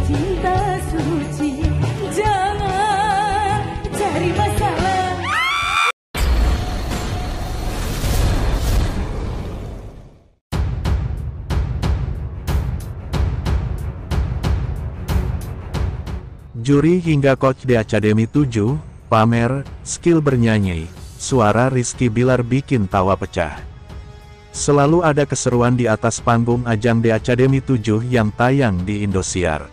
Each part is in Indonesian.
cinta suci, jangan cari masalah. Juri hingga coach The Academy 7, pamer, skill bernyanyi, suara Rizky Bilar bikin tawa pecah. Selalu ada keseruan di atas panggung ajang The Academy 7 yang tayang di Indosiar.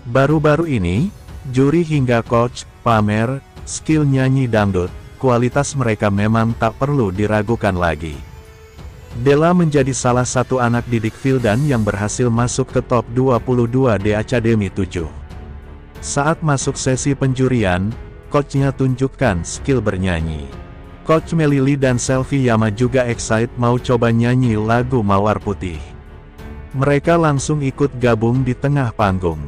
Baru-baru ini, juri hingga coach, pamer, skill nyanyi dangdut, kualitas mereka memang tak perlu diragukan lagi. Della menjadi salah satu anak didik Vildan yang berhasil masuk ke top 22 The Academy 7. Saat masuk sesi penjurian, coachnya tunjukkan skill bernyanyi. Coach Melili dan Selvi Yama juga excited mau coba nyanyi lagu Mawar Putih. Mereka langsung ikut gabung di tengah panggung.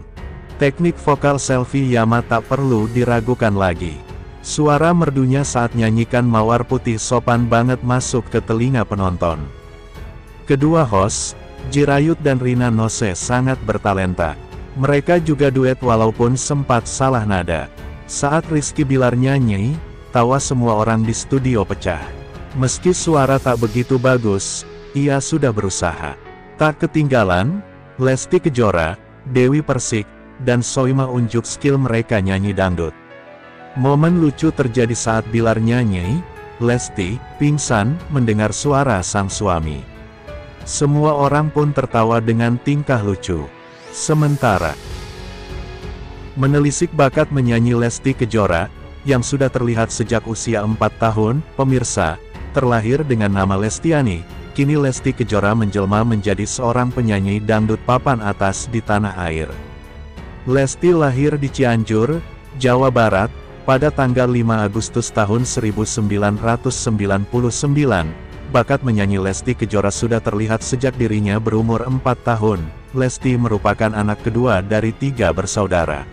Teknik vokal Selvi Yama tak perlu diragukan lagi. Suara merdunya saat nyanyikan Mawar Putih sopan banget masuk ke telinga penonton. Kedua host, Jirayut dan Rina Nose sangat bertalenta. Mereka juga duet walaupun sempat salah nada. Saat Rizky Bilar nyanyi, tawa semua orang di studio pecah. Meski suara tak begitu bagus, ia sudah berusaha. Tak ketinggalan, Lesti Kejora, Dewi Persik, dan Soimah unjuk skill mereka nyanyi dangdut. Momen lucu terjadi saat Bilar nyanyi, Lesti pingsan mendengar suara sang suami. Semua orang pun tertawa dengan tingkah lucu. Sementara menelisik bakat menyanyi Lesti Kejora, yang sudah terlihat sejak usia 4 tahun, pemirsa, terlahir dengan nama Lestiani, kini Lesti Kejora menjelma menjadi seorang penyanyi dangdut papan atas di tanah air. Lesti lahir di Cianjur, Jawa Barat, pada tanggal 5 Agustus tahun 1999. Bakat menyanyi Lesti Kejora sudah terlihat sejak dirinya berumur 4 tahun. Lesti merupakan anak kedua dari 3 bersaudara.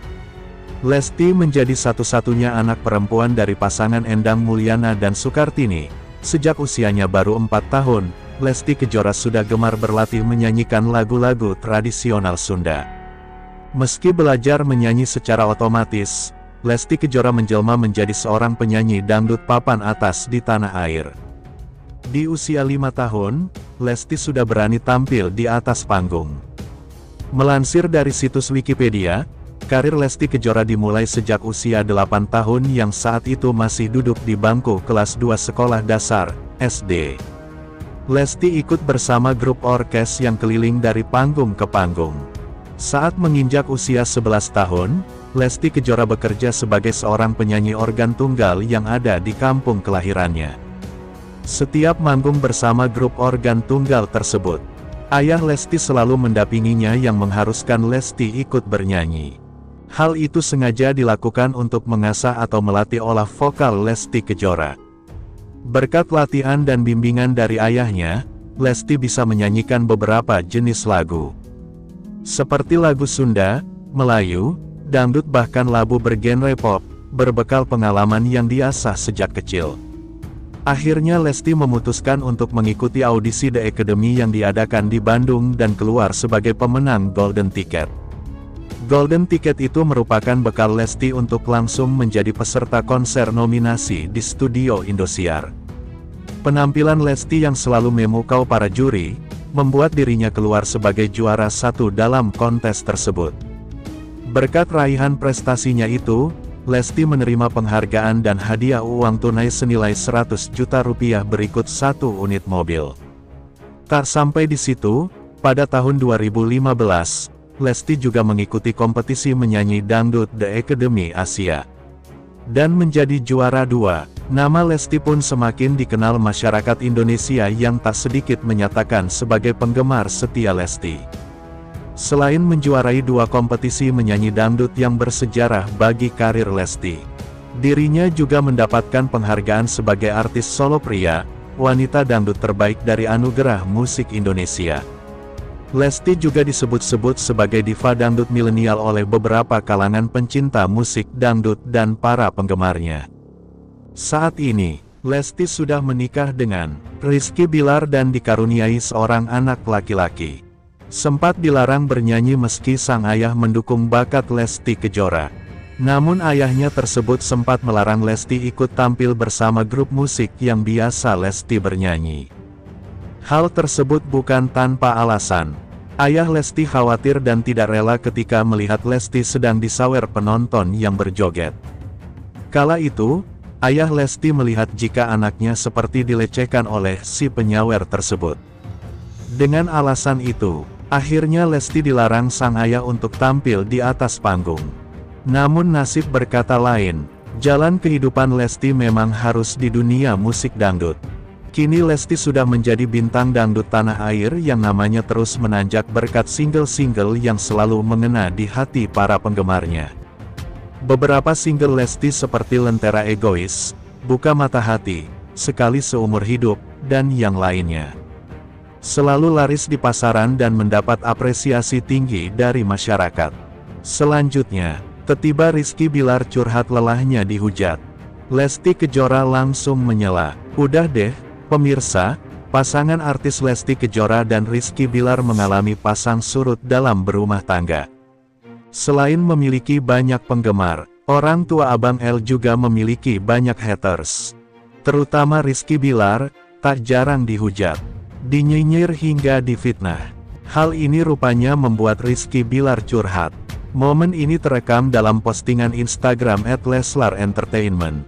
Lesti menjadi satu-satunya anak perempuan dari pasangan Endang Mulyana dan Sukartini. Sejak usianya baru 4 tahun, Lesti Kejora sudah gemar berlatih menyanyikan lagu-lagu tradisional Sunda. Meski belajar menyanyi secara otomatis, Lesti Kejora menjelma menjadi seorang penyanyi dangdut papan atas di tanah air. Di usia 5 tahun, Lesti sudah berani tampil di atas panggung. Melansir dari situs Wikipedia, karir Lesti Kejora dimulai sejak usia 8 tahun yang saat itu masih duduk di bangku kelas 2 sekolah dasar, SD. Lesti ikut bersama grup orkes yang keliling dari panggung ke panggung. Saat menginjak usia 11 tahun, Lesti Kejora bekerja sebagai seorang penyanyi organ tunggal yang ada di kampung kelahirannya. Setiap manggung bersama grup organ tunggal tersebut, ayah Lesti selalu mendampinginya yang mengharuskan Lesti ikut bernyanyi. Hal itu sengaja dilakukan untuk mengasah atau melatih olah vokal Lesti Kejora. Berkat latihan dan bimbingan dari ayahnya, Lesti bisa menyanyikan beberapa jenis lagu. Seperti lagu Sunda, Melayu, dangdut bahkan lagu bergenre pop, berbekal pengalaman yang diasah sejak kecil. Akhirnya Lesti memutuskan untuk mengikuti audisi The Academy yang diadakan di Bandung dan keluar sebagai pemenang Golden Ticket. Golden Ticket itu merupakan bekal Lesti untuk langsung menjadi peserta konser nominasi di studio Indosiar. Penampilan Lesti yang selalu memukau para juri, membuat dirinya keluar sebagai juara 1 dalam kontes tersebut. Berkat raihan prestasinya itu, Lesti menerima penghargaan dan hadiah uang tunai senilai 100 juta rupiah berikut 1 unit mobil. Tak sampai di situ, pada tahun 2015, Lesti juga mengikuti kompetisi menyanyi dangdut The Academy Asia. Dan menjadi juara 2, nama Lesti pun semakin dikenal masyarakat Indonesia yang tak sedikit menyatakan sebagai penggemar setia Lesti. Selain menjuarai 2 kompetisi menyanyi dangdut yang bersejarah bagi karir Lesti, dirinya juga mendapatkan penghargaan sebagai artis solo pria, wanita dangdut terbaik dari Anugerah Musik Indonesia. Lesti juga disebut-sebut sebagai diva dangdut milenial oleh beberapa kalangan pencinta musik dangdut dan para penggemarnya. Saat ini, Lesti sudah menikah dengan Rizky Bilar dan dikaruniai seorang anak laki-laki. sempat dilarang bernyanyi meski sang ayah mendukung bakat Lesti Kejora. Namun ayahnya tersebut sempat melarang Lesti ikut tampil bersama grup musik yang biasa Lesti bernyanyi. Hal tersebut bukan tanpa alasan. Ayah Lesti khawatir dan tidak rela ketika melihat Lesti sedang disawer penonton yang berjoget. Kala itu, ayah Lesti melihat jika anaknya seperti dilecehkan oleh si penyawer tersebut. Dengan alasan itu, akhirnya Lesti dilarang sang ayah untuk tampil di atas panggung. Namun nasib berkata lain, jalan kehidupan Lesti memang harus di dunia musik dangdut. Kini Lesti sudah menjadi bintang dangdut tanah air yang namanya terus menanjak berkat single-single yang selalu mengena di hati para penggemarnya. Beberapa single Lesti seperti Lentera Egois, Buka Mata Hati, Sekali Seumur Hidup, dan yang lainnya selalu laris di pasaran dan mendapat apresiasi tinggi dari masyarakat. Selanjutnya, tiba Rizky Bilar curhat lelahnya dihujat. Lesti Kejora langsung menyela. Udah deh, pemirsa, pasangan artis Lesti Kejora dan Rizky Bilar mengalami pasang surut dalam berumah tangga. Selain memiliki banyak penggemar, orang tua Abang L juga memiliki banyak haters. Terutama Rizky Bilar, tak jarang dihujat, dinyinyir hingga difitnah. Hal ini rupanya membuat Rizky Bilar curhat. Momen ini terekam dalam postingan Instagram @leslar_entertainment.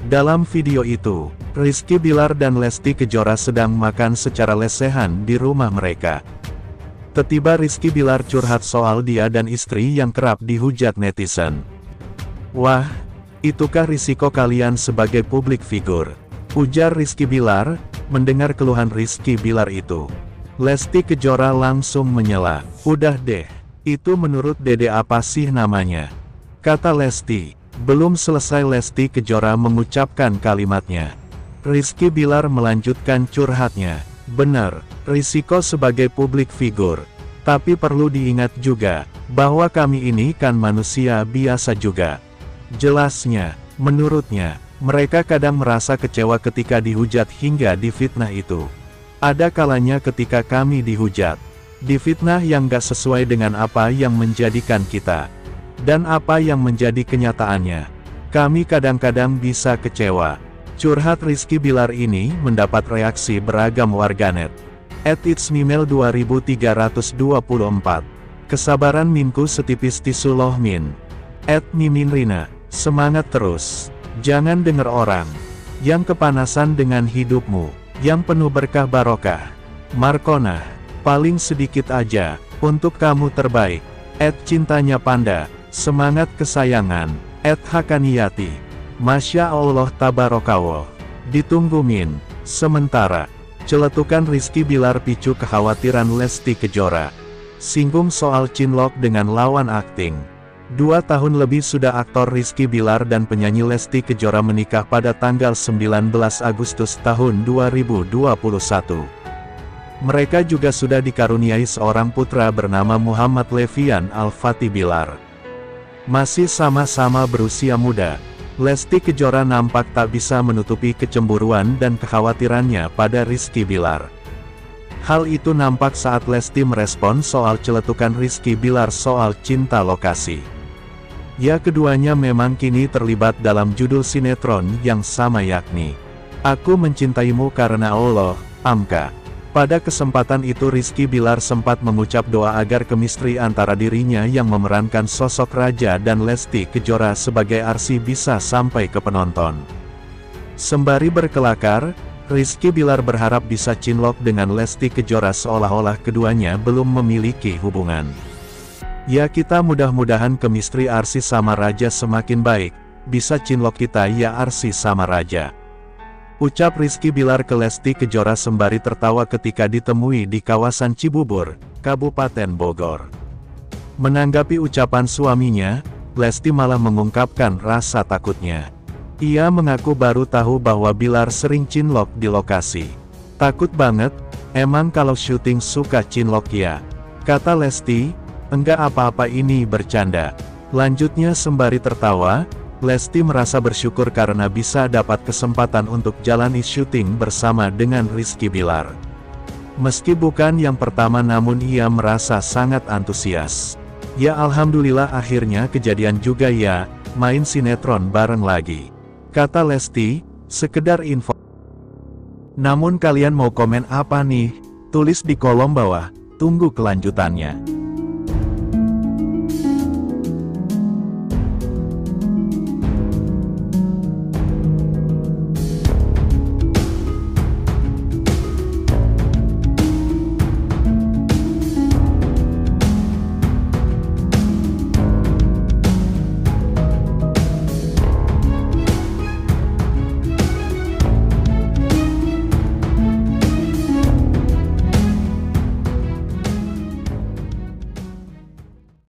Dalam video itu, Rizky Bilar dan Lesti Kejora sedang makan secara lesehan di rumah mereka. Tiba Rizky Bilar curhat soal dia dan istri yang kerap dihujat netizen. Wah, itukah risiko kalian sebagai publik figur? Ujar Rizky Bilar. Mendengar keluhan Rizky Bilar itu, Lesti Kejora langsung menyela. Udah deh, itu menurut Dede apa sih namanya? Kata Lesti. Belum selesai Lesti Kejora mengucapkan kalimatnya, Rizky Bilar melanjutkan curhatnya. Benar, risiko sebagai publik figur. Tapi perlu diingat juga, bahwa kami ini kan manusia biasa juga. Jelasnya, menurutnya, mereka kadang merasa kecewa ketika dihujat hingga difitnah itu. Ada kalanya ketika kami dihujat, difitnah yang gak sesuai dengan apa yang menjadikan kita, dan apa yang menjadi kenyataannya. Kami kadang-kadang bisa kecewa. Curhat Rizky Bilar ini mendapat reaksi beragam warganet. @itsmimel 2324. Kesabaran minku setipis tisu loh min. @miminrina. Semangat terus. Jangan dengar orang yang kepanasan dengan hidupmu, yang penuh berkah barokah. Markona. Paling sedikit aja, untuk kamu terbaik. @cintanya panda. Semangat kesayangan. @hakaniyati. Masya Allah tabarakallah. Ditunggu min. Sementara, celetukan Rizky Bilar picu kekhawatiran Lesti Kejora. Singgung soal cinlok dengan lawan akting. 2 tahun lebih sudah aktor Rizky Bilar dan penyanyi Lesti Kejora menikah pada tanggal 19 Agustus tahun 2021. Mereka juga sudah dikaruniai seorang putra bernama Muhammad Levian Al-Fatih Bilar. Masih sama-sama berusia muda, Lesti Kejora nampak tak bisa menutupi kecemburuan dan kekhawatirannya pada Rizky Bilar. Hal itu nampak saat Lesti merespon soal celetukan Rizky Bilar soal cinta lokasi. Ya, keduanya memang kini terlibat dalam judul sinetron yang sama yakni Aku Mencintaimu Karena Allah, Amka. Pada kesempatan itu Rizky Bilar sempat mengucap doa agar kemistri antara dirinya yang memerankan sosok Raja dan Lesti Kejora sebagai Arsi bisa sampai ke penonton. Sembari berkelakar, Rizky Bilar berharap bisa cinlok dengan Lesti Kejora seolah-olah keduanya belum memiliki hubungan. Ya, kita mudah-mudahan kemistri Arsi sama Raja semakin baik, bisa cinlok kita ya Arsi sama Raja. Ucap Rizky Bilar ke Lesti Kejora sembari tertawa ketika ditemui di kawasan Cibubur, Kabupaten Bogor. Menanggapi ucapan suaminya, Lesti malah mengungkapkan rasa takutnya. Ia mengaku baru tahu bahwa Bilar sering cinlok di lokasi. Takut banget, emang kalau syuting suka cinlok ya? Kata Lesti, enggak apa-apa ini bercanda. Lanjutnya sembari tertawa, Lesti merasa bersyukur karena bisa dapat kesempatan untuk jalani syuting bersama dengan Rizky Bilar. Meski bukan yang pertama namun ia merasa sangat antusias. Ya alhamdulillah akhirnya kejadian juga ya, main sinetron bareng lagi. Kata Lesti, sekedar info. Namun kalian mau komen apa nih? Tulis di kolom bawah, tunggu kelanjutannya.